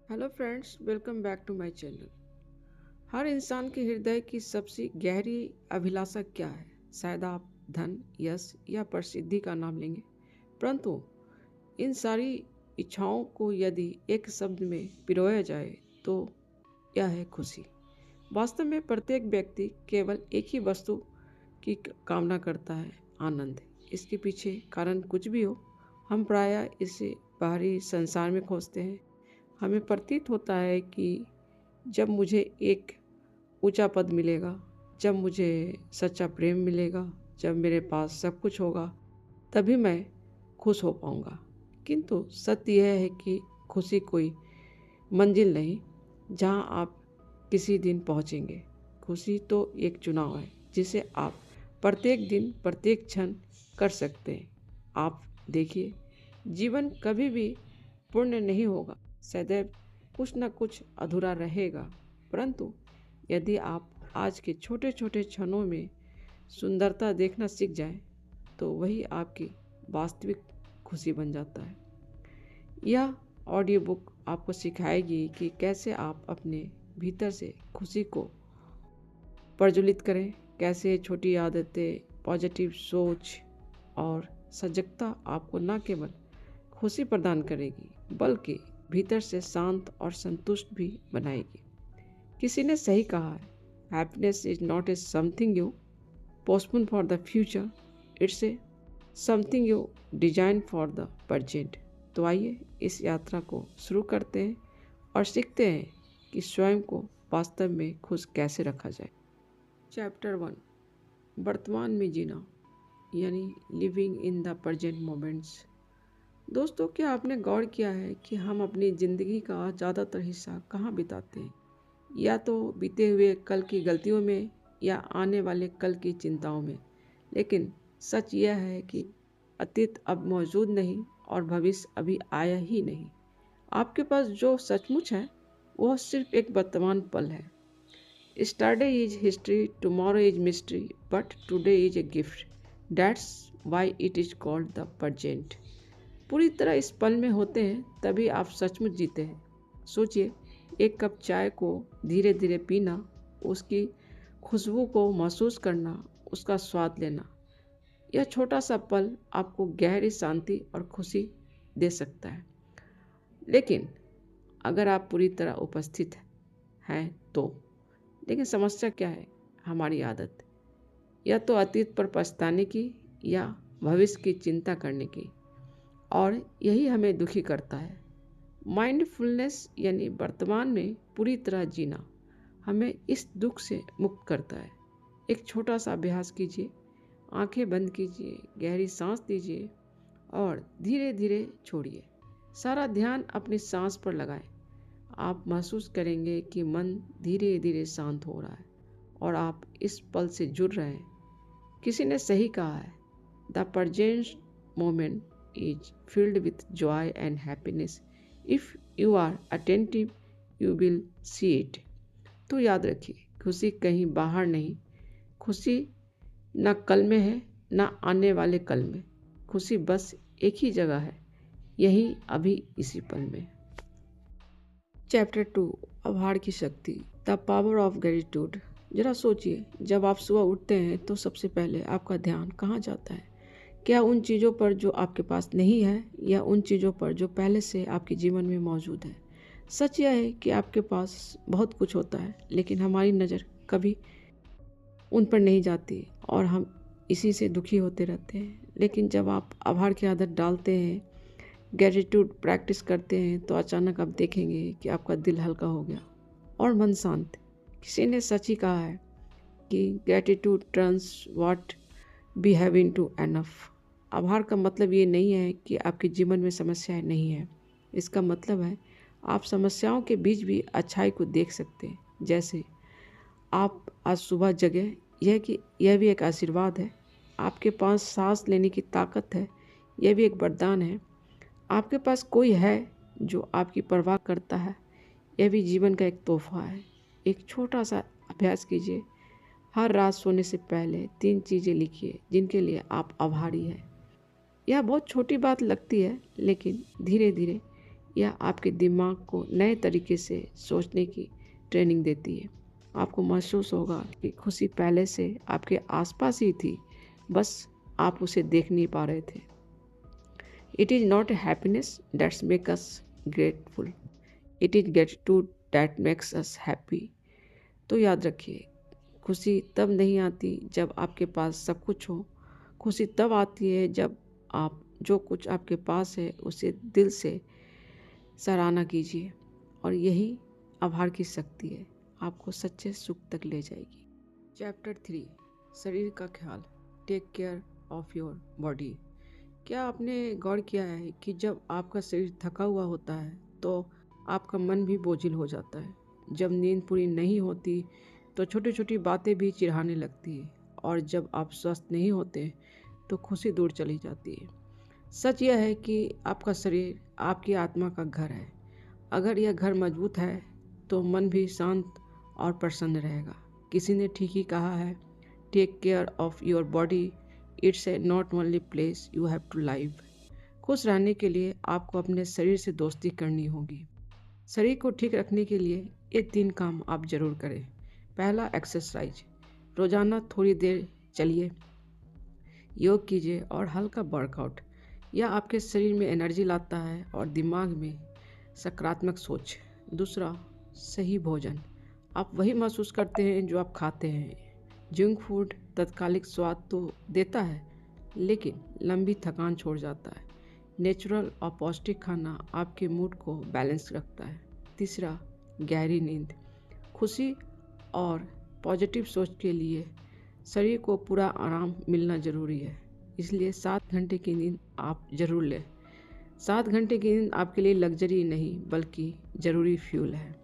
Hello friends, welcome back to my channel. हर इंसान के हृदय की सबसे गहरी अभिलाषा क्या है? शायद आप धन, यश या प्रसिद्धि का नाम लेंगे, परंतु इन सारी इच्छाओं को यदि एक शब्द में पिरोया जाए तो यह है खुशी। वास्तव में प्रत्येक व्यक्ति केवल एक ही वस्तु की कामना करता है, आनंद। इसके पीछे कारण कुछ भी हो, हम प्रायः इसे बाहरी संसार में खोजते हैं। हमें प्रतीत होता है कि जब मुझे एक ऊंचा पद मिलेगा, जब मुझे सच्चा प्रेम मिलेगा, जब मेरे पास सब कुछ होगा, तभी मैं खुश हो पाऊंगा। किंतु सत्य यह है कि खुशी कोई मंजिल नहीं जहां आप किसी दिन पहुंचेंगे। खुशी तो एक चुनाव है जिसे आप प्रत्येक दिन, प्रत्येक क्षण कर सकते हैं। आप देखिए, जीवन कभी भी पूर्ण नहीं होगा, सदैव कुछ न कुछ अधूरा रहेगा। परंतु यदि आप आज के छोटे छोटे क्षणों में सुंदरता देखना सीख जाएं, तो वही आपकी वास्तविक खुशी बन जाता है। यह ऑडियो बुक आपको सिखाएगी कि कैसे आप अपने भीतर से खुशी को प्रज्वलित करें, कैसे छोटी आदतें, पॉजिटिव सोच और सजगता आपको न केवल खुशी प्रदान करेगी बल्कि भीतर से शांत और संतुष्ट भी बनाएगी। किसी ने सही कहा है, happiness is not a something you postpone for the future, it's a something you design for the present. तो आइए इस यात्रा को शुरू करते हैं और सीखते हैं कि स्वयं को वास्तव में खुश कैसे रखा जाए। चैप्टर 1, वर्तमान में जीना, यानी living in the present moments. दोस्तों, क्या आपने गौर किया है कि हम अपनी ज़िंदगी का ज़्यादातर हिस्सा कहाँ बिताते हैं? या तो बीते हुए कल की गलतियों में या आने वाले कल की चिंताओं में। लेकिन सच यह है कि अतीत अब मौजूद नहीं और भविष्य अभी आया ही नहीं। आपके पास जो सचमुच है वह सिर्फ एक वर्तमान पल है। Yesterday is history, tomorrow is mystery, but today is a gift. That's why it is called the present. पूरी तरह इस पल में होते हैं तभी आप सचमुच जीते हैं। सोचिए, एक कप चाय को धीरे धीरे पीना, उसकी खुशबू को महसूस करना, उसका स्वाद लेना। यह छोटा सा पल आपको गहरी शांति और खुशी दे सकता है। लेकिन अगर आप पूरी तरह उपस्थित हैं तो। लेकिन समस्या क्या है? हमारी आदत, या तो अतीत पर पछताने की या भविष्य की चिंता करने की, और यही हमें दुखी करता है। माइंडफुलनेस यानी वर्तमान में पूरी तरह जीना हमें इस दुख से मुक्त करता है। एक छोटा सा अभ्यास कीजिए, आंखें बंद कीजिए, गहरी सांस लीजिए और धीरे धीरे छोड़िए। सारा ध्यान अपनी सांस पर लगाएं। आप महसूस करेंगे कि मन धीरे धीरे शांत हो रहा है और आप इस पल से जुड़ रहे हैं। किसी ने सही कहा है, the present moment is filled with joy and happiness. If you are attentive you will see it. तो याद रखिए, खुशी कहीं बाहर नहीं, खुशी न कल में है न आने वाले कल में। खुशी बस एक ही जगह है, यही अभी इसी पल में। चैप्टर 2, आभार की शक्ति, द पावर ऑफ ग्रेटिट्यूड। जरा सोचिए, जब आप सुबह उठते हैं तो सबसे पहले आपका ध्यान कहाँ जाता है? क्या उन चीज़ों पर जो आपके पास नहीं है या उन चीज़ों पर जो पहले से आपके जीवन में मौजूद है? सच यह है कि आपके पास बहुत कुछ होता है, लेकिन हमारी नज़र कभी उन पर नहीं जाती और हम इसी से दुखी होते रहते हैं। लेकिन जब आप आभार की आदत डालते हैं, ग्रेटिट्यूड प्रैक्टिस करते हैं, तो अचानक आप देखेंगे कि आपका दिल हल्का हो गया और मन शांत। किसी ने सच ही कहा है कि gratitude turns what we have into enough. आभार का मतलब ये नहीं है कि आपके जीवन में समस्याएं नहीं है। इसका मतलब है आप समस्याओं के बीच भी अच्छाई को देख सकते हैं। जैसे आप आज सुबह जगे, यह भी एक आशीर्वाद है। आपके पास सांस लेने की ताकत है, यह भी एक वरदान है। आपके पास कोई है जो आपकी परवाह करता है, यह भी जीवन का एक तोहफा है। एक छोटा सा अभ्यास कीजिए, हर रात सोने से पहले 3 चीज़ें लिखिए जिनके लिए आप आभारी हैं। यह बहुत छोटी बात लगती है, लेकिन धीरे धीरे या आपके दिमाग को नए तरीके से सोचने की ट्रेनिंग देती है। आपको महसूस होगा कि खुशी पहले से आपके आसपास ही थी, बस आप उसे देख नहीं पा रहे थे। It is not happiness that's make us grateful, it is gratitude that makes us happy. तो याद रखिए, खुशी तब नहीं आती जब आपके पास सब कुछ हो। खुशी तब आती है जब आप जो कुछ आपके पास है उसे दिल से सराहना कीजिए, और यही आभार की शक्ति है, आपको सच्चे सुख तक ले जाएगी। चैप्टर 3, शरीर का ख्याल, take care of your body. क्या आपने गौर किया है कि जब आपका शरीर थका हुआ होता है तो आपका मन भी बोझिल हो जाता है। जब नींद पूरी नहीं होती तो छोटी छोटी बातें भी चिढ़ाने लगती है, और जब आप स्वस्थ नहीं होते तो खुशी दूर चली जाती है। सच यह है कि आपका शरीर आपकी आत्मा का घर है। अगर यह घर मजबूत है तो मन भी शांत और प्रसन्न रहेगा। किसी ने ठीक ही कहा है, take care of your body, it's a not only place you have to live. खुश रहने के लिए आपको अपने शरीर से दोस्ती करनी होगी। शरीर को ठीक रखने के लिए ये 3 काम आप जरूर करें। पहला, एक्सरसाइज। रोजाना थोड़ी देर चलिए, योग कीजिए और हल्का वर्कआउट। यह आपके शरीर में एनर्जी लाता है और दिमाग में सकारात्मक सोच। दूसरा, सही भोजन। आप वही महसूस करते हैं जो आप खाते हैं। जंक फूड तत्कालिक स्वाद तो देता है, लेकिन लंबी थकान छोड़ जाता है। नेचुरल और पौष्टिक खाना आपके मूड को बैलेंस रखता है। तीसरा, गहरी नींद। खुशी और पॉजिटिव सोच के लिए शरीर को पूरा आराम मिलना ज़रूरी है, इसलिए 7 घंटे की नींद आप ज़रूर लें। 7 घंटे की नींद आपके लिए लग्जरी नहीं बल्कि ज़रूरी फ्यूल है।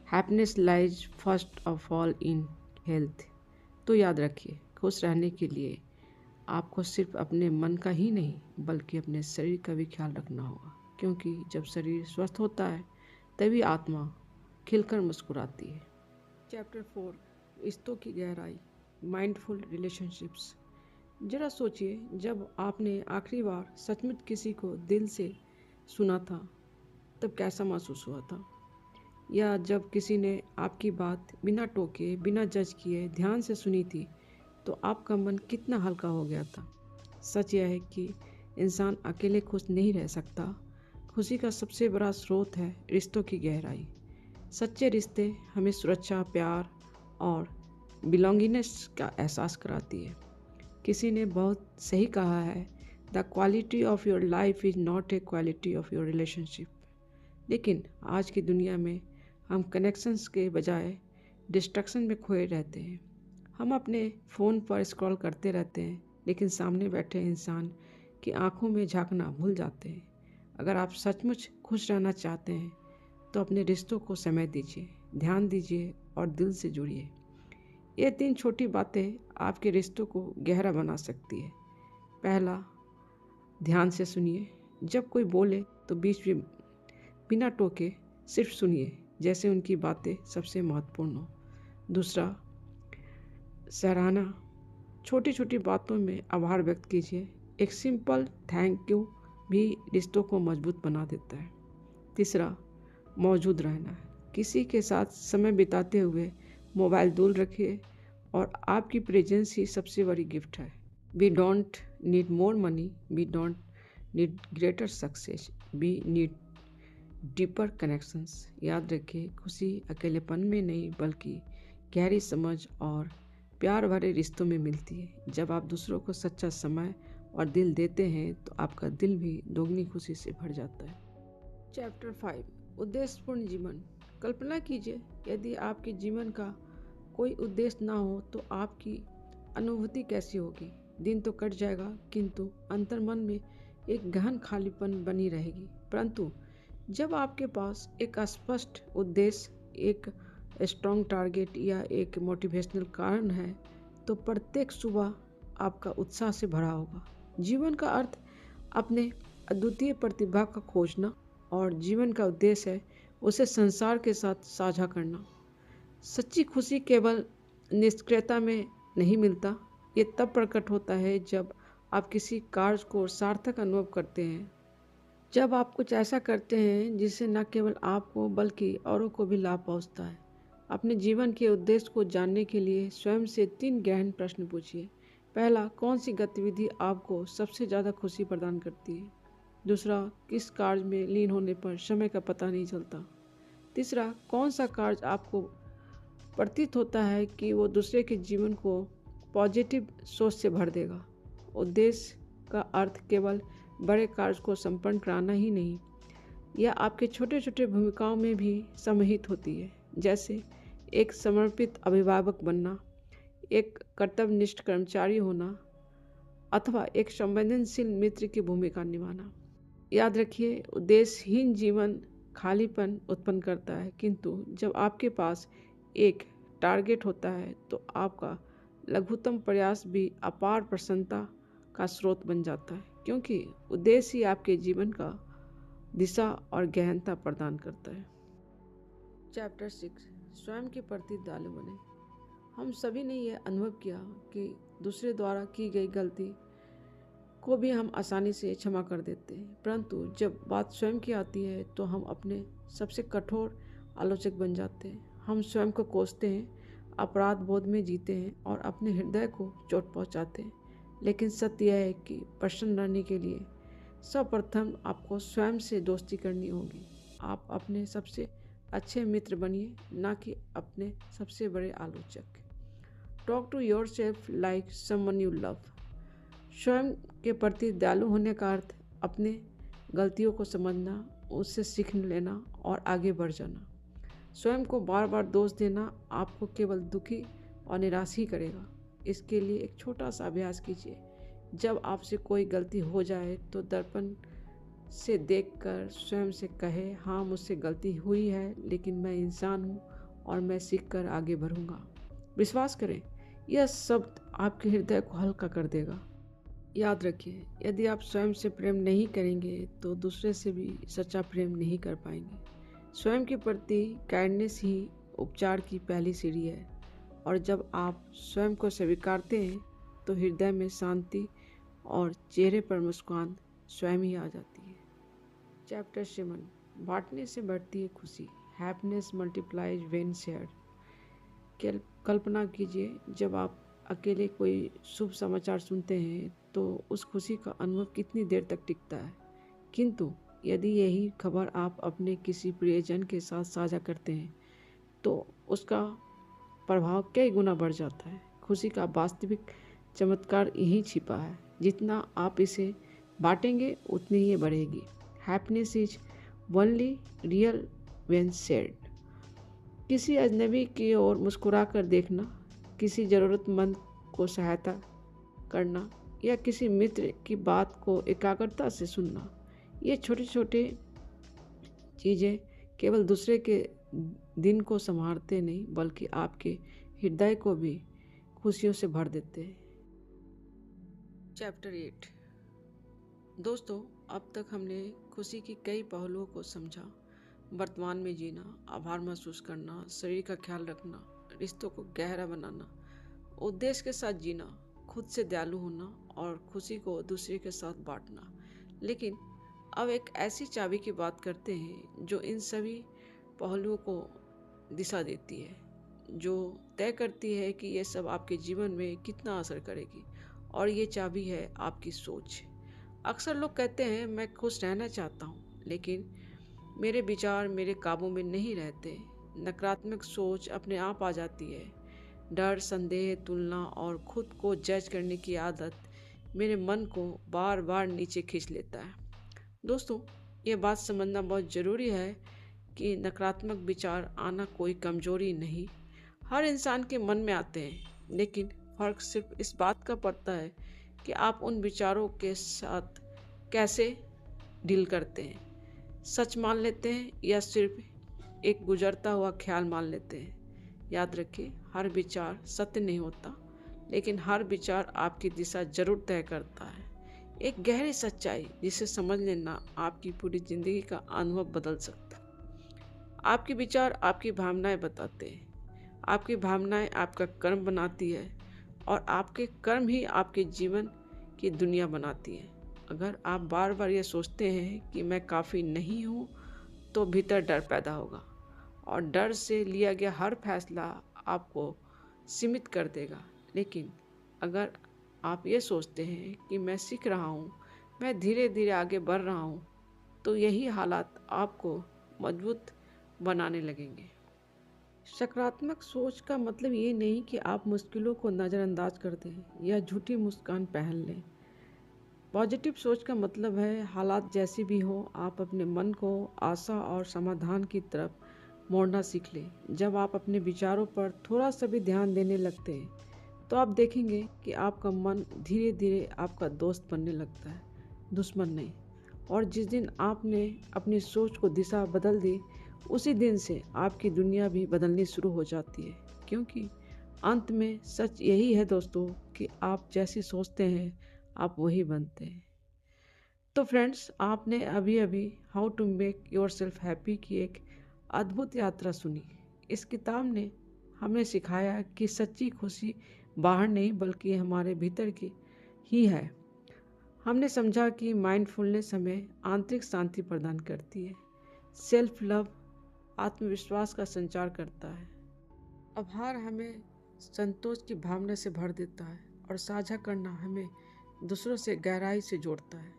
Happiness lies first of all in health. तो याद रखिए, खुश रहने के लिए आपको सिर्फ अपने मन का ही नहीं बल्कि अपने शरीर का भी ख्याल रखना होगा, क्योंकि जब शरीर स्वस्थ होता है तभी आत्मा खिलकर मुस्कुराती है। चैप्टर 4, रिश्तों की गहराई, माइंडफुल रिलेशनशिप्स। जरा सोचिए, जब आपने आखिरी बार सचमुच किसी को दिल से सुना था तब कैसा महसूस हुआ था? या जब किसी ने आपकी बात बिना टोके, बिना जज किए ध्यान से सुनी थी तो आपका मन कितना हल्का हो गया था? सच यह है कि इंसान अकेले खुश नहीं रह सकता। खुशी का सबसे बड़ा स्रोत है रिश्तों की गहराई। सच्चे रिश्ते हमें सुरक्षा, प्यार और बिलोंगिंगनेस का एहसास कराती है। किसी ने बहुत सही कहा है, the quality of your life is not a quality of your relationship. लेकिन आज की दुनिया में हम कनेक्शंस के बजाय डिस्ट्रक्शन में खोए रहते हैं। हम अपने फ़ोन पर स्क्रॉल करते रहते हैं, लेकिन सामने बैठे इंसान की आंखों में झांकना भूल जाते हैं। अगर आप सचमुच खुश रहना चाहते हैं तो अपने रिश्तों को समय दीजिए, ध्यान दीजिए और दिल से जुड़िए। ये 3 छोटी बातें आपके रिश्तों को गहरा बना सकती है। पहला, ध्यान से सुनिए। जब कोई बोले तो बीच में बिना टोके सिर्फ सुनिए, जैसे उनकी बातें सबसे महत्वपूर्ण हो। दूसरा, सराहना। छोटी छोटी बातों में आभार व्यक्त कीजिए। एक सिंपल थैंक यू भी रिश्तों को मजबूत बना देता है। तीसरा, मौजूद रहना। किसी के साथ समय बिताते हुए मोबाइल दूर रखिए, और आपकी प्रेजेंस ही सबसे बड़ी गिफ्ट है। We don't need more money, we don't need greater success, we need deeper connections. याद रखिए, खुशी अकेलेपन में नहीं बल्कि गहरी समझ और प्यार भरे रिश्तों में मिलती है। जब आप दूसरों को सच्चा समय और दिल देते हैं तो आपका दिल भी दोगुनी खुशी से भर जाता है। चैप्टर 5, उद्देश्यपूर्ण जीवन। कल्पना कीजिए, यदि आपके जीवन का कोई उद्देश्य ना हो तो आपकी अनुभूति कैसी होगी? दिन तो कट जाएगा, किंतु अंतर्मन में एक गहन खालीपन बनी रहेगी। परंतु जब आपके पास एक स्पष्ट उद्देश्य, एक स्ट्रॉन्ग टारगेट या एक मोटिवेशनल कारण है तो प्रत्येक सुबह आपका उत्साह से भरा होगा। जीवन का अर्थ अपने अद्वितीय प्रतिभा का खोजना, और जीवन का उद्देश्य है उसे संसार के साथ साझा करना। सच्ची खुशी केवल निष्क्रियता में नहीं मिलता, ये तब प्रकट होता है जब आप किसी कार्य को सार्थक अनुभव करते हैं। जब आप कुछ ऐसा करते हैं जिससे न केवल आपको बल्कि औरों को भी लाभ पहुंचता है। अपने जीवन के उद्देश्य को जानने के लिए स्वयं से 3 गहन प्रश्न पूछिए। पहला, कौन सी गतिविधि आपको सबसे ज़्यादा खुशी प्रदान करती है? दूसरा, किस कार्य में लीन होने पर समय का पता नहीं चलता? तीसरा, कौन सा कार्य आपको प्रतीत होता है कि वो दूसरे के जीवन को पॉजिटिव सोच से भर देगा? उद्देश्य का अर्थ केवल बड़े कार्य को संपन्न कराना ही नहीं, यह आपके छोटे छोटे भूमिकाओं में भी समाहित होती है, जैसे एक समर्पित अभिभावक बनना, एक कर्तव्यनिष्ठ कर्मचारी होना अथवा एक संवेदनशील मित्र की भूमिका निभाना। याद रखिए, उद्देश्यहीन जीवन खालीपन उत्पन्न करता है, किंतु जब आपके पास एक टारगेट होता है तो आपका लघुतम प्रयास भी अपार प्रसन्नता का स्रोत बन जाता है, क्योंकि उद्देश्य ही आपके जीवन का दिशा और गहनता प्रदान करता है। चैप्टर 6, स्वयं के प्रति दयालु बने। हम सभी ने यह अनुभव किया कि दूसरे द्वारा की गई गलती को भी हम आसानी से क्षमा कर देते हैं, परंतु जब बात स्वयं की आती है तो हम अपने सबसे कठोर आलोचक बन जाते हैं। हम स्वयं को कोसते हैं, अपराध बोध में जीते हैं और अपने हृदय को चोट पहुंचाते हैं। लेकिन सत्य यह है कि प्रसन्न रहने के लिए सर्वप्रथम आपको स्वयं से दोस्ती करनी होगी। आप अपने सबसे अच्छे मित्र बनिए, ना कि अपने सबसे बड़े आलोचक। Talk to yourself like someone you love. स्वयं के प्रति दयालु होने का अर्थ अपने गलतियों को समझना, उससे सीख लेना और आगे बढ़ जाना। स्वयं को बार बार दोष देना आपको केवल दुखी और निराश ही करेगा। इसके लिए एक छोटा सा अभ्यास कीजिए। जब आपसे कोई गलती हो जाए तो दर्पण से देखकर स्वयं से कहे, हाँ मुझसे गलती हुई है, लेकिन मैं इंसान हूँ और मैं सीखकर आगे बढ़ूँगा। विश्वास करें, यह शब्द आपके हृदय को हल्का कर देगा। याद रखिए, यदि आप स्वयं से प्रेम नहीं करेंगे तो दूसरे से भी सच्चा प्रेम नहीं कर पाएंगे। स्वयं के प्रति काइंडनेस ही उपचार की पहली सीढ़ी है, और जब आप स्वयं को स्वीकारते हैं तो हृदय में शांति और चेहरे पर मुस्कान स्वयं ही आ जाती है। चैप्टर 7, बांटने से बढ़ती है खुशी। Happiness multiplies when shared. कल्पना कीजिए, जब आप अकेले कोई शुभ समाचार सुनते हैं तो उस खुशी का अनुभव कितनी देर तक टिकता है, किंतु यदि यही खबर आप अपने किसी प्रियजन के साथ साझा करते हैं तो उसका प्रभाव कई गुना बढ़ जाता है। खुशी का वास्तविक चमत्कार यहीं छिपा है। जितना आप इसे बांटेंगे उतनी ही बढ़ेगी। Happiness is only real when shared. किसी अजनबी की ओर मुस्कुराकर देखना, किसी ज़रूरतमंद को सहायता करना या किसी मित्र की बात को एकाग्रता से सुनना, ये छोटे छोटे चीज़ें केवल दूसरे के दिन को संवारते नहीं बल्कि आपके हृदय को भी खुशियों से भर देते हैं। चैप्टर 8। दोस्तों, अब तक हमने खुशी की कई पहलुओं को समझा। वर्तमान में जीना, आभार महसूस करना, शरीर का ख्याल रखना, रिश्तों को गहरा बनाना, उद्देश्य के साथ जीना, खुद से दयालु होना और खुशी को दूसरे के साथ बांटना। लेकिन अब एक ऐसी चाबी की बात करते हैं जो इन सभी पहलुओं को दिशा देती है, जो तय करती है कि ये सब आपके जीवन में कितना असर करेगी, और ये चाबी है आपकी सोच। अक्सर लोग कहते हैं, मैं खुश रहना चाहता हूँ, लेकिन मेरे विचार मेरे काबू में नहीं रहते। नकारात्मक सोच अपने आप आ जाती है। डर, संदेह, तुलना और खुद को जज करने की आदत मेरे मन को बार बार नीचे खींच लेता है। दोस्तों, ये बात समझना बहुत ज़रूरी है कि नकारात्मक विचार आना कोई कमजोरी नहीं, हर इंसान के मन में आते हैं, लेकिन फ़र्क सिर्फ इस बात का पड़ता है कि आप उन विचारों के साथ कैसे डील करते हैं। सच मान लेते हैं या सिर्फ एक गुजरता हुआ ख्याल मान लेते हैं। याद रखिए, हर विचार सत्य नहीं होता, लेकिन हर विचार आपकी दिशा जरूर तय करता है। एक गहरी सच्चाई जिसे समझ लेना आपकी पूरी जिंदगी का अनुभव बदल सकता है। आपके विचार आपकी भावनाएं बताते हैं, आपकी भावनाएं आपका कर्म बनाती है और आपके कर्म ही आपके जीवन की दुनिया बनाती है। अगर आप बार बार ये सोचते हैं कि मैं काफ़ी नहीं हूँ, तो भीतर डर पैदा होगा और डर से लिया गया हर फैसला आपको सीमित कर देगा। लेकिन अगर आप ये सोचते हैं कि मैं सीख रहा हूँ, मैं धीरे धीरे आगे बढ़ रहा हूँ, तो यही हालात आपको मजबूत बनाने लगेंगे। सकारात्मक सोच का मतलब ये नहीं कि आप मुश्किलों को नज़रअंदाज कर दें या झूठी मुस्कान पहन लें। पॉजिटिव सोच का मतलब है हालात जैसी भी हो, आप अपने मन को आशा और समाधान की तरफ मोड़ना सीख लें। जब आप अपने विचारों पर थोड़ा सा भी ध्यान देने लगते हैं, तो आप देखेंगे कि आपका मन धीरे धीरे आपका दोस्त बनने लगता है, दुश्मन नहीं। और जिस दिन आपने अपनी सोच को दिशा बदल दी, उसी दिन से आपकी दुनिया भी बदलनी शुरू हो जाती है। क्योंकि अंत में सच यही है दोस्तों कि आप जैसी सोचते हैं, आप वही बनते हैं। तो फ्रेंड्स, आपने अभी अभी how to make yourself happy की एक अद्भुत यात्रा सुनी। इस किताब ने हमें सिखाया कि सच्ची खुशी बाहर नहीं बल्कि हमारे भीतर की ही है। हमने समझा कि माइंडफुलनेस हमें आंतरिक शांति प्रदान करती है। सेल्फ लव आत्मविश्वास का संचार करता है। आभार हमें संतोष की भावना से भर देता है और साझा करना हमें दूसरों से गहराई से जोड़ता है।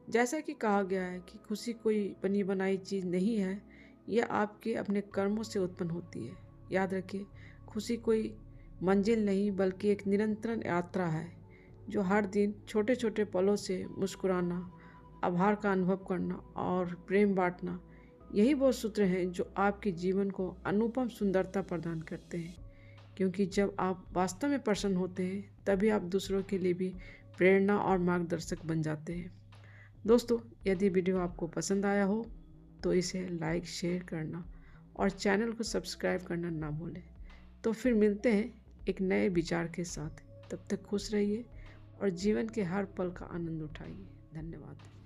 जैसा कि कहा गया है कि खुशी कोई बनी बनाई चीज़ नहीं है, यह आपके अपने कर्मों से उत्पन्न होती है। याद रखिए, खुशी कोई मंजिल नहीं बल्कि एक निरंतर यात्रा है, जो हर दिन छोटे छोटे पलों से मुस्कुराना, आभार का अनुभव करना और प्रेम बांटना, यही वो सूत्र हैं जो आपके जीवन को अनुपम सुंदरता प्रदान करते हैं। क्योंकि जब आप वास्तव में प्रसन्न होते हैं, तभी आप दूसरों के लिए भी प्रेरणा और मार्गदर्शक बन जाते हैं। दोस्तों, यदि वीडियो आपको पसंद आया हो तो इसे लाइक शेयर करना और चैनल को सब्सक्राइब करना ना भूलें। तो फिर मिलते हैं एक नए विचार के साथ। तब तक खुश रहिए और जीवन के हर पल का आनंद उठाइए। धन्यवाद।